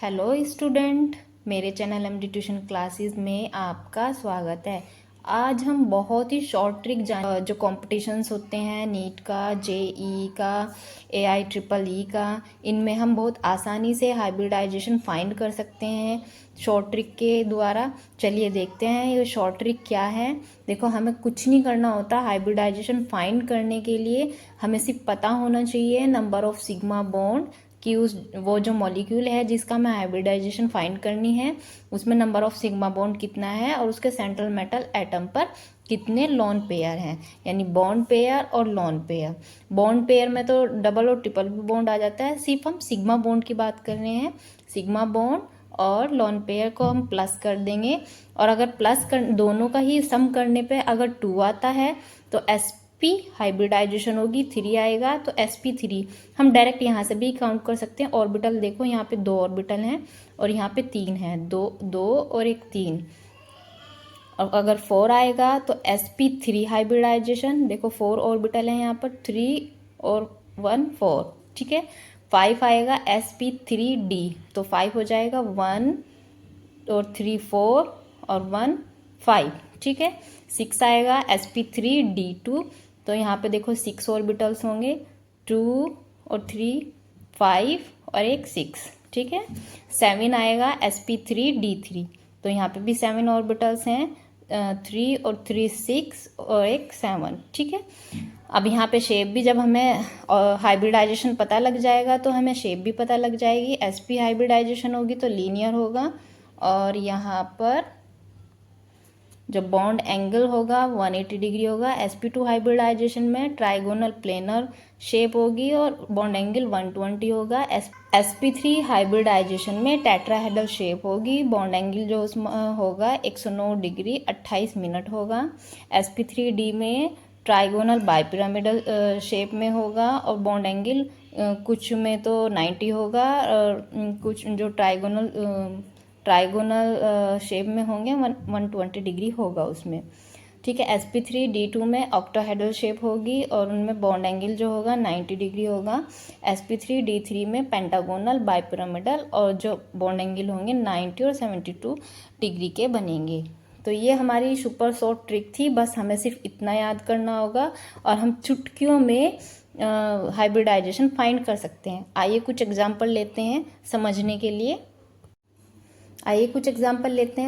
Hello student, मेरे channel MD tuition classes में आपका स्वागत है। आज हम बहुत ही शॉर्ट ट्रिक जो कॉम्पिटिशन्स होते हैं नीट का, जेई का, एआई ट्रिपल ई का, इनमें हम बहुत आसानी से हाइब्रिडाइजेशन फाइंड कर सकते हैं शॉर्ट ट्रिक के द्वारा। चलिए देखते हैं ये शॉर्ट ट्रिक क्या है। देखो, हमें कुछ नहीं करना होता हाइब्रिडाइजेशन फाइंड करने के लिए। हमें सिर्फ पता होना चाहिए नंबर ऑफ सिग्मा बॉन्ड कि वो जो मॉलिक्यूल है जिसका मैं हाइब्रिडाइजेशन फाइंड करनी है उसमें नंबर ऑफ सिग्मा बॉन्ड कितना है और उसके सेंट्रल मेटल एटम पर कितने लोन पेयर हैं, यानी बॉन्ड पेयर और लोन पेयर। बॉन्ड पेयर में तो डबल और ट्रिपल भी बॉन्ड आ जाता है, सिर्फ हम सिग्मा बॉन्ड की बात कर रहे हैं। सिग्मा बॉन्ड और लोन पेयर को हम प्लस कर देंगे, और अगर प्लस कर दोनों का ही सम करने पे अगर 2 आता है तो sp हाइब्रिडाइजेशन होगी, 3 आएगा तो sp3। हम डायरेक्ट यहाँ से भी काउंट कर सकते हैं। ऑर्बिटल देखो, यहाँ पे 2 ऑर्बिटल हैं और यहाँ पे 3 हैं, 2 और एक 3। और अगर 4 आएगा तो sp3 हाइब्रिडाइजेशन। देखो 4 ऑर्बिटल है यहाँ पर, 3 और 1 4, ठीक है। 5 आएगा sp3d, तो 5 हो जाएगा, 1 और 3 4 और 1 5, ठीक है। 6 आएगा sp3d2, तो यहाँ पे देखो 6 ऑर्बिटल्स होंगे, 2 और 3 5 और एक 6, ठीक है। 7 आएगा sp3d3, तो यहाँ पे भी 7 ऑर्बिटल्स हैं, 3 और 3 6 और एक 7, ठीक है। अब यहाँ पे शेप भी, जब हमें हाइब्रिडाइजेशन पता लग जाएगा तो हमें शेप भी पता लग जाएगी। sp हाइब्रिडाइजेशन होगी तो लीनियर होगा, और यहाँ पर जो बॉन्ड एंगल होगा 180 डिग्री होगा। sp2 हाइब्रिडाइजेशन में ट्राइगोनल प्लेनर शेप होगी और बॉन्ड एंगल 120 होगा। sp3 हाइब्रिडाइजेशन में टेट्राहेड्रल शेप होगी, बॉन्ड एंगल जो उसमें होगा 109 डिग्री 28 मिनट होगा। sp3d में ट्राइगोनल बाइपिरामिडल शेप में होगा और बॉन्ड एंगल कुछ में तो 90 होगा, और कुछ जो ट्राइगोनल शेप में होंगे 120 डिग्री होगा उसमें, ठीक है। sp3d2 में ऑक्टाहेड्रल शेप होगी और उनमें बॉन्ड एंगल जो होगा 90 डिग्री होगा। sp3d3 में पेंटागोनल बाइपिरामिडल और जो बॉन्ड एंगल होंगे 90 और 72 डिग्री के बनेंगे। तो ये हमारी सुपर शॉर्ट ट्रिक थी, बस हमें सिर्फ इतना याद करना होगा और हम चुटकियों में हाइब्रिडाइजेशन फाइंड कर सकते हैं। आइए कुछ एग्जाम्पल लेते हैं समझने के लिए।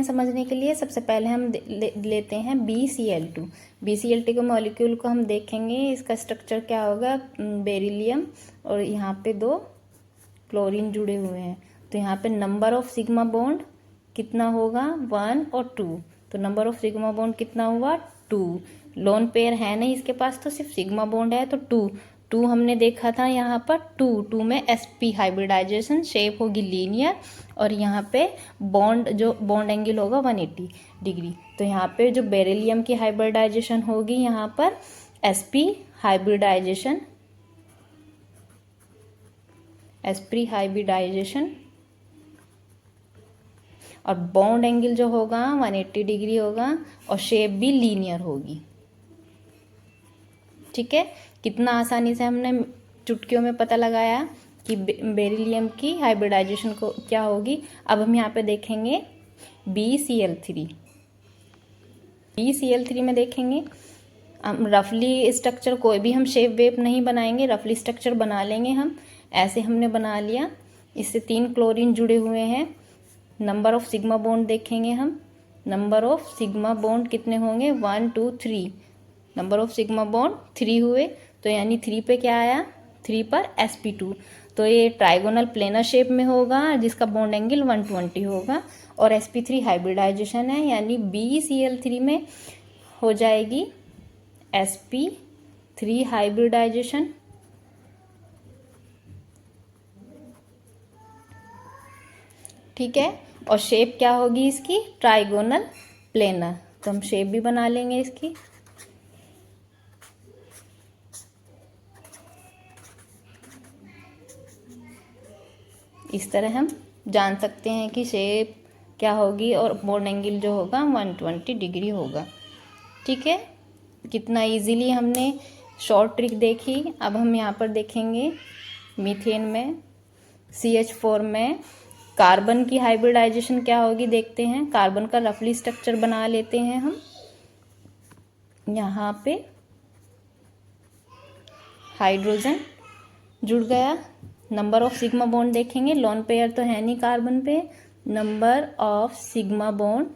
समझने के लिए सबसे पहले हम लेते हैं BCl2। BCl2 के मॉलिक्यूल को हम देखेंगे, इसका स्ट्रक्चर क्या होगा, बेरिलियम और यहाँ पे 2 क्लोरीन जुड़े हुए हैं। तो यहाँ पे नंबर ऑफ सिग्मा बॉन्ड कितना होगा, 1 और 2, तो नंबर ऑफ सिग्मा बॉन्ड कितना हुआ, 2। लोन पेयर है नहीं इसके पास, तो सिर्फ सिग्मा बॉन्ड है तो 2 हमने देखा था यहाँ पर। 2 में sp हाइब्रिडाइजेशन, शेप होगी लीनियर, और यहाँ पे बॉन्ड एंगल होगा 180 डिग्री। तो यहाँ पे जो बेरिलियम की हाइब्रिडाइजेशन होगी यहाँ पर sp हाइब्रिडाइजेशन, और बॉन्ड एंगल जो होगा 180 डिग्री होगा और शेप भी लीनियर होगी, ठीक है। कितना आसानी से हमने चुटकियों में पता लगाया कि बेरिलियम की हाइब्रिडाइजेशन को क्या होगी। अब हम यहाँ पे देखेंगे BCl3 में देखेंगे हम रफली स्ट्रक्चर, कोई भी हम शेप वेप नहीं बनाएंगे, रफली स्ट्रक्चर बना लेंगे हम। ऐसे हमने बना लिया, इससे 3 क्लोरीन जुड़े हुए हैं। नंबर ऑफ सिग्मा बॉन्ड देखेंगे हम, नंबर ऑफ सिग्मा बॉन्ड कितने होंगे, 1 2 3। नंबर ऑफ सिग्मा बॉन्ड 3 हुए, तो यानी 3 पे क्या आया, 3 पर sp2, तो ये ट्राइगोनल प्लेनर शेप में होगा जिसका बॉन्ड एंगल 120 होगा, और sp3 हाइब्रिडाइजेशन है, यानी BCl3 में हो जाएगी sp3 हाइब्रिडाइजेशन, ठीक है। और शेप क्या होगी इसकी, ट्राइगोनल प्लेनर। तो हम शेप भी बना लेंगे इसकी। इस तरह हम जान सकते हैं कि शेप क्या होगी और बॉन्ड एंगल जो होगा 120 डिग्री होगा, ठीक है। कितना इजीली हमने शॉर्ट ट्रिक देखी। अब हम यहाँ पर देखेंगे मीथेन में CH4 में कार्बन की हाइब्रिडाइजेशन क्या होगी देखते हैं। कार्बन का रफली स्ट्रक्चर बना लेते हैं हम। यहाँ पे हाइड्रोजन जुड़ गया। नंबर ऑफ सिग्मा बॉन्ड देखेंगे, लोन पेयर तो है नहीं कार्बन पे। Number of sigma bond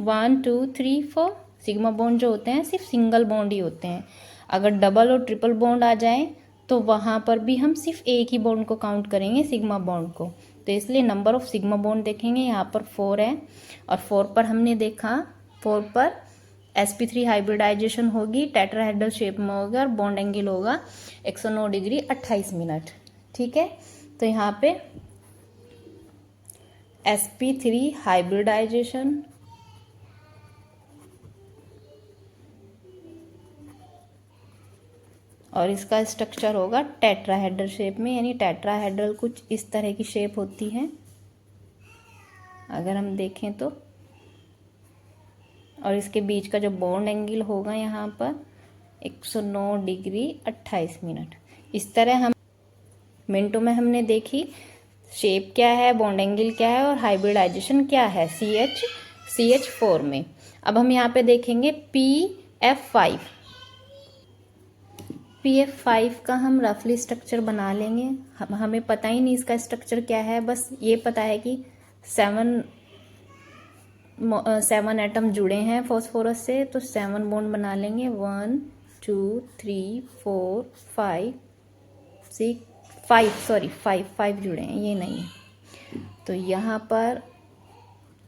1 2 3 4। Sigma bond जो होते हैं सिर्फ सिंगल बॉन्ड ही होते हैं। अगर डबल और ट्रिपल बॉन्ड आ जाए तो वहाँ पर भी हम सिर्फ एक ही बॉन्ड को काउंट करेंगे, सिग्मा बॉन्ड को। तो इसलिए नंबर ऑफ सिग्मा बॉन्ड देखेंगे, यहाँ पर 4 है। और 4 पर हमने देखा, 4 पर sp3 हाइब्रिडाइजेशन होगी, टेट्राहेड्रल शेप में होगा और बॉन्ड एंगल होगा 109 डिग्री 28 मिनट। ठीक है, तो यहाँ पे sp3 हाइब्रिडाइजेशन और इसका स्ट्रक्चर होगा टेट्राहेड्रल शेप में, यानी टेट्राहेड्रल कुछ इस तरह की शेप होती है अगर हम देखें तो। और इसके बीच का जो बॉन्ड एंगल होगा यहाँ पर 109 डिग्री 28 मिनट। इस तरह हम मिनटों में हमने देखी शेप क्या है, बॉन्ड एंगल क्या है और हाइब्रिडाइजेशन क्या है CH4 में। अब हम यहाँ पे देखेंगे PF5 का हम रफली स्ट्रक्चर बना लेंगे। हमें पता ही नहीं इसका स्ट्रक्चर क्या है, बस ये पता है कि 7 एटम जुड़े हैं फॉस्फोरस से, तो 7 बॉन्ड बना लेंगे। 1 2 3 4 5 6 5 जुड़े हैं, ये नहीं है। तो यहाँ पर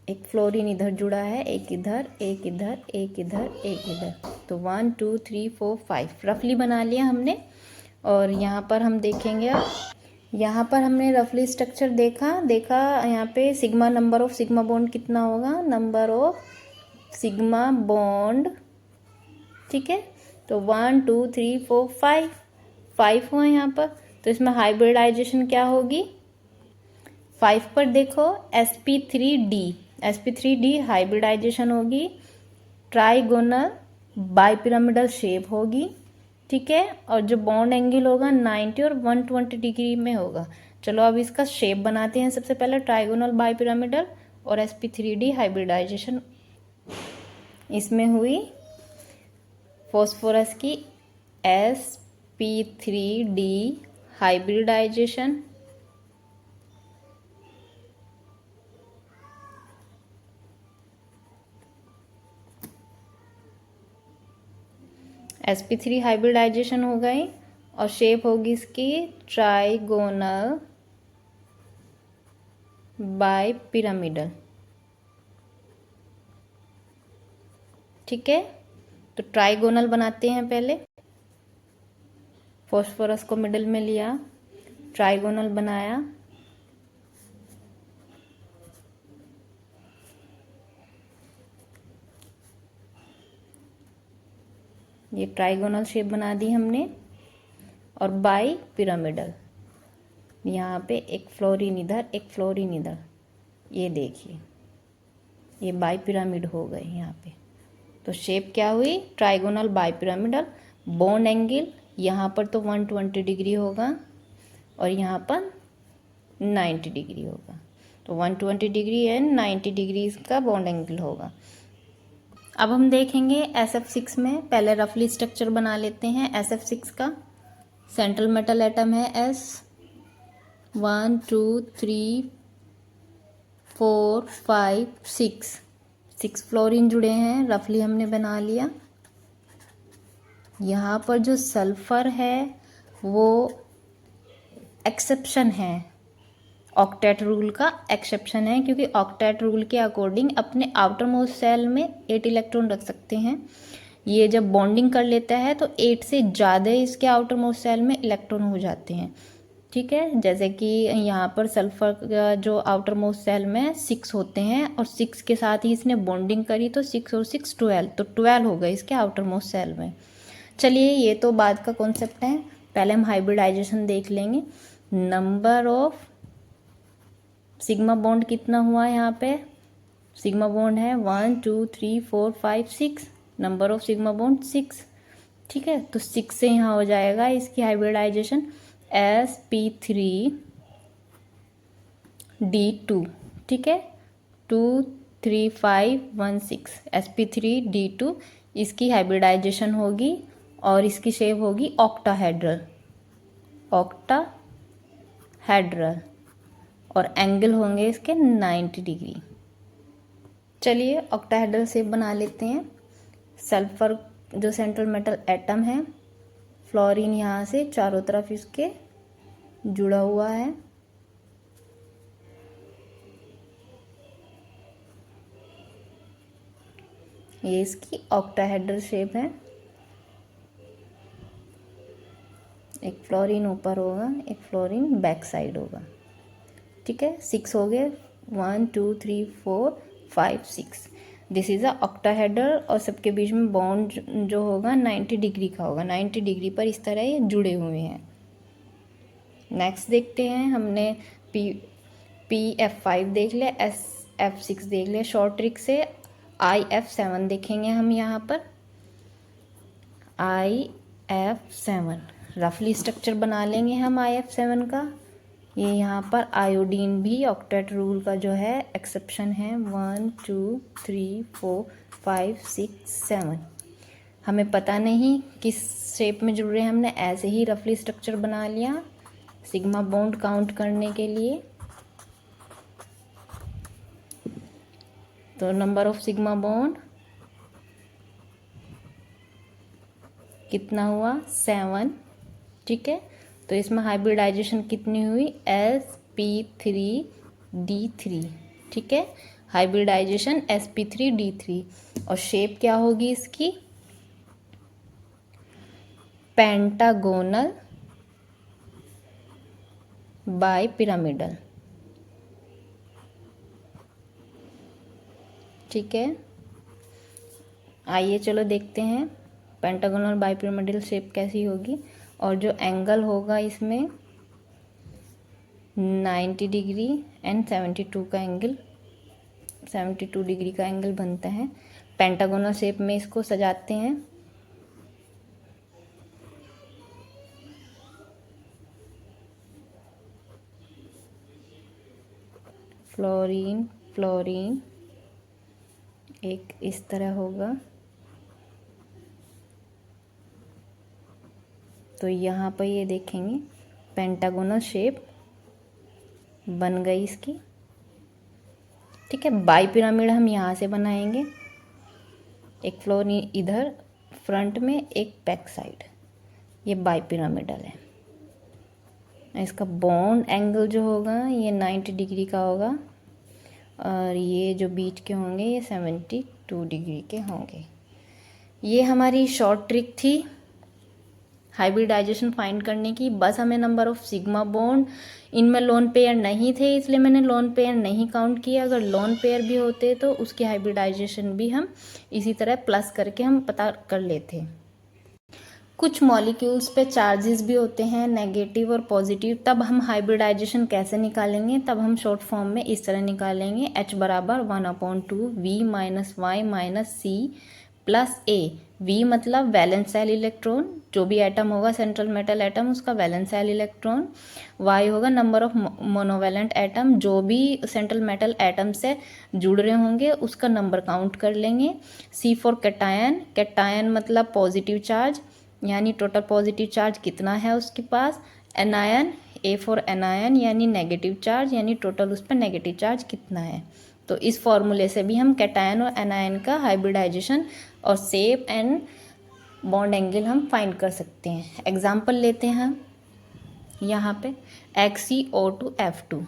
एक फ्लोरीन इधर जुड़ा है, एक इधर, एक इधर, एक इधर, एक इधर। तो 1 2 3 4 5 रफली बना लिया हमने। और यहाँ पर हम देखेंगे, यहाँ पर हमने रफली स्ट्रक्चर देखा यहाँ पे sigma, number of sigma bond कितना होगा, नंबर ऑफ सिग्मा बॉन्ड। ठीक है, तो 1 2 3 4 5 हुआ यहाँ पर। तो इसमें हाइब्रिडाइजेशन क्या होगी, 5 पर देखो sp3d हाइब्रिडाइजेशन होगी, ट्राइगोनल बाइपिरामिडल शेप होगी। ठीक है, और जो बॉन्ड एंगल होगा 90 और 120 डिग्री में होगा। चलो अब इसका शेप बनाते हैं। सबसे पहले ट्राइगोनल बाइपिरामिडल और sp3d हाइब्रिडाइजेशन इसमें हुई फॉस्फोरस की sp3d हाइब्रिडाइजेशन। sp3 हाइब्रिडाइजेशन हो गई और शेप होगी इसकी ट्राइगोनल बाइपिरामिडल। ठीक है, तो ट्राइगोनल बनाते हैं। पहले फॉस्फोरस को मिडिल में लिया, ट्राइगोनल बनाया। ये ट्राइगोनल शेप बना दी हमने। और बाई पिरामिडल, यहाँ पे एक फ्लोरीन इधर, एक फ्लोरीन इधर, ये देखिए ये बाई पिरामिड हो गए यहाँ पे। तो शेप क्या हुई, trigonal bi pyramidal. Bond angle यहाँ पर तो 120 डिग्री होगा और यहाँ पर 90 डिग्री होगा। तो 120 डिग्री एंड 90 डिग्री का बॉन्ड एंगल होगा। अब हम देखेंगे SF6 में। पहले रफली स्ट्रक्चर बना लेते हैं SF6 का। सेंट्रल मेटल एटम है S, 1 2 3 4 5 6 फ्लोरीन जुड़े हैं, रफली हमने बना लिया। यहाँ पर जो सल्फर है वो एक्सेप्शन है, ऑक्टेट रूल का एक्सेप्शन है, क्योंकि ऑक्टेट रूल के अकॉर्डिंग अपने आउटर मोस्ट सेल में 8 इलेक्ट्रॉन रख सकते हैं। ये जब बॉन्डिंग कर लेता है तो 8 से ज़्यादा इसके आउटर मोस्ट सेल में इलेक्ट्रॉन हो जाते हैं। ठीक है, जैसे कि यहाँ पर सल्फर का जो आउटर मोस्ट सेल में 6 होते हैं और 6 के साथ ही इसने बॉन्डिंग करी तो 6 और 6 12, तो 12 हो गए इसके आउटर मोस्ट सेल में। चलिए ये तो बाद का कॉन्सेप्ट है, पहले हम हाइब्रिडाइजेशन देख लेंगे। नंबर ऑफ सिग्मा बॉन्ड कितना हुआ, यहाँ पे सिग्मा बॉन्ड है 1 2 3 4 5 6, नंबर ऑफ सिग्मा बॉन्ड 6। ठीक है, तो 6 से यहाँ हो जाएगा इसकी हाइब्रिडाइजेशन sp3 D2, ठीक है, 23516 sp3d2, इसकी हाइब्रिडाइजेशन होगी और इसकी शेप होगी ऑक्टाहेड्रल, ऑक्टाहेड्रल, और एंगल होंगे इसके 90 डिग्री। चलिए ऑक्टाहेड्रल शेप बना लेते हैं। सल्फर जो सेंट्रल मेटल एटम है, फ्लोरीन यहाँ से चारों तरफ इसके जुड़ा हुआ है। ये इसकी ऑक्टाहेड्रल शेप है। एक फ्लोरीन ऊपर होगा, एक फ्लोरीन बैक साइड होगा, ठीक है। 6 हो गए, 1 2 3 4 5 6। दिस इज अ ऑक्टाहेड्रल और सबके बीच में बॉन्ड जो होगा 90 डिग्री का होगा। 90 डिग्री पर इस तरह ये जुड़े हुए हैं। नेक्स्ट देखते हैं, हमने PF5 देख लिया, SF6 देख लिया। शॉर्ट ट्रिक से IF7 देखेंगे हम यहाँ पर। IF7 रफली स्ट्रक्चर बना लेंगे हम IF7 का। ये यहाँ पर आयोडीन भी ऑक्टेट रूल का जो है एक्सेप्शन है। 1 2 3 4 5 6 7। हमें पता नहीं किस शेप में जुड़ रहे हैं, हमने ऐसे ही रफली स्ट्रक्चर बना लिया सिग्मा बॉन्ड काउंट करने के लिए। तो नंबर ऑफ सिग्मा बॉन्ड कितना हुआ, 7, ठीक है। तो इसमें हाइब्रिडाइजेशन कितनी हुई, sp3d3, ठीक है। Hybridisation sp3d3। और शेप क्या होगी इसकी, पेंटागोनल बाई पिरामिडल, ठीक है। आइए चलो देखते हैं पेंटागोनल बाई पिरामिडल शेप कैसी होगी। और जो एंगल होगा इसमें 90 डिग्री एंड 72 का एंगल, 72 डिग्री का एंगल बनता है। पेंटागोनल शेप में इसको सजाते हैं। फ्लोरीन फ्लोरीन एक इस तरह होगा। तो यहाँ पर ये देखेंगे पेंटागोनल शेप बन गई इसकी, ठीक है। बाई पिरामिड हम यहाँ से बनाएंगे, एक फ्लोरीन इधर फ्रंट में, एक बैक साइड। ये बाई पिरामिडल है। इसका बॉन्ड एंगल जो होगा ये 90 डिग्री का होगा और ये जो बीच के होंगे ये 72 डिग्री के होंगे। ये हमारी शॉर्ट ट्रिक थी हाइब्रिडाइजेशन फाइंड करने की। बस हमें नंबर ऑफ सिग्मा बॉन्ड, इनमें लोन पेयर नहीं थे इसलिए मैंने लोन पेयर नहीं काउंट किया। अगर लोन पेयर भी होते तो उसकी हाइब्रिडाइजेशन भी हम इसी तरह प्लस करके हम पता कर लेते। कुछ मॉलिक्यूल्स पे चार्जेस भी होते हैं नेगेटिव और पॉजिटिव, तब हम हाइब्रिडाइजेशन कैसे निकालेंगे, तब हम शॉर्ट फॉर्म में इस तरह निकालेंगे। H बराबर 1/2 V minus Y minus C plus A. V मतलब वैलेंस सेल इलेक्ट्रॉन, जो भी एटम होगा सेंट्रल मेटल एटम उसका वैलेंस सेल इलेक्ट्रॉन। Y होगा नंबर ऑफ मोनोवैलेंट एटम, जो भी सेंट्रल मेटल एटम से जुड़ रहे होंगे उसका नंबर काउंट कर लेंगे। C फॉर कैटायन, कैटायन मतलब पॉजिटिव चार्ज, यानी टोटल पॉजिटिव चार्ज कितना है उसके पास। एनायन, A फॉर एनायन यानी नेगेटिव चार्ज, यानी टोटल उस पर नेगेटिव चार्ज कितना है। तो इस फॉर्मूले से भी हम कैटायन और एनायन का हाइब्रिडाइजेशन और शेप एंड बॉन्ड एंगल हम फाइंड कर सकते हैं। एग्जाम्पल लेते हैं हम यहाँ पे XeO2F2।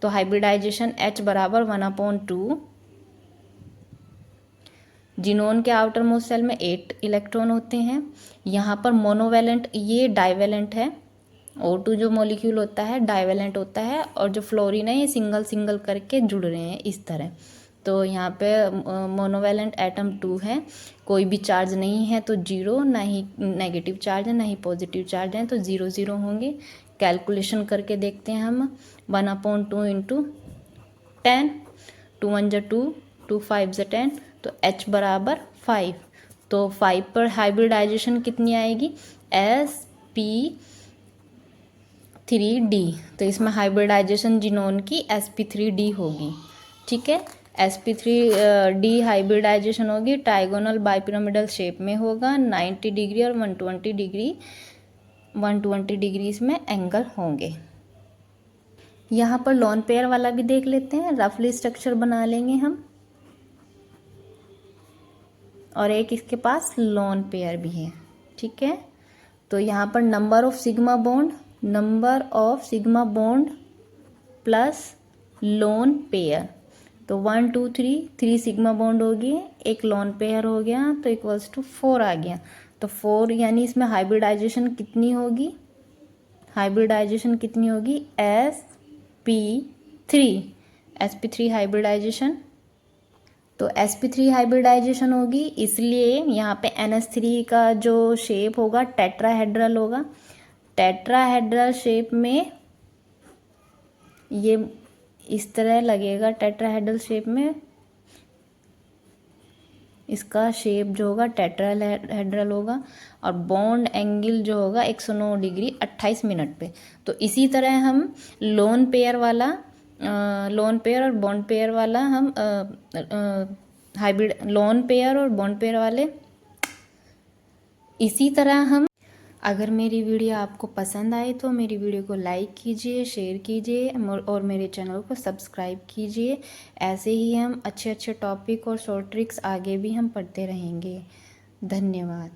तो हाइब्रिडाइजेशन H बराबर 1/2। जिनोन के आउटर मोस्ट सेल में 8 इलेक्ट्रॉन होते हैं। यहाँ पर मोनोवैलेंट, ये डाइवैलेंट है। O2 जो मॉलिक्यूल होता है डाइवैलेंट होता है और जो फ्लोरीन है ये सिंगल सिंगल करके जुड़ रहे हैं इस तरह। तो यहाँ पे मोनोवैलेंट एटम 2 है, कोई भी चार्ज नहीं है तो 0, ना ही नेगेटिव चार्ज है ना ही पॉजिटिव चार्ज है तो 0 0 होंगे। कैलकुलेशन करके देखते हैं हम। 1/2 इंटू 10, 2 1 = 2, 2 5 = 10, तो H बराबर 5। तो 5 पर हाइब्रिडाइजेशन कितनी आएगी, sp3d, तो इसमें हाइब्रिडाइजेशन जिनोन की sp3d होगी। ठीक है, sp3d हाइब्रिडाइजेशन होगी, ट्राइगोनल बाइपिरामिडल शेप में होगा, 90 डिग्री और 120 डिग्री इसमें एंगल होंगे। यहाँ पर लोन पेयर वाला भी देख लेते हैं, रफली स्ट्रक्चर बना लेंगे हम। और एक इसके पास लोन पेयर भी है। ठीक है, तो यहाँ पर number of sigma bond plus lone pair, तो 1 2 3 सिग्मा बॉन्ड हो गए, एक लोन पेयर हो गया, तो इक्वल्स टू 4 आ गया। तो 4 यानी इसमें हाइब्रिडाइजेशन कितनी होगी, sp3 हाइब्रिडाइजेशन। तो sp3 हाइब्रिडाइजेशन होगी, इसलिए यहाँ पे NH3 का जो शेप होगा टेट्राहेड्रल होगा। टेट्राहेड्रल शेप में ये इस तरह लगेगा, टेट्राहेड्रल शेप में इसका शेप जो होगा टेट्राहेड्रल होगा, और बॉन्ड एंगल जो होगा 109 डिग्री 28 मिनट पे। तो इसी तरह हम लोन पेयर और बॉन्ड पेयर वाला हम हाइब्रिड लोन पेयर और बॉन्ड पेयर वाले इसी तरह हम। अगर मेरी वीडियो आपको पसंद आए तो मेरी वीडियो को लाइक कीजिए, शेयर कीजिए और मेरे चैनल को सब्सक्राइब कीजिए। ऐसे ही हम अच्छे अच्छे टॉपिक और शॉर्ट ट्रिक्स आगे भी हम पढ़ते रहेंगे। धन्यवाद।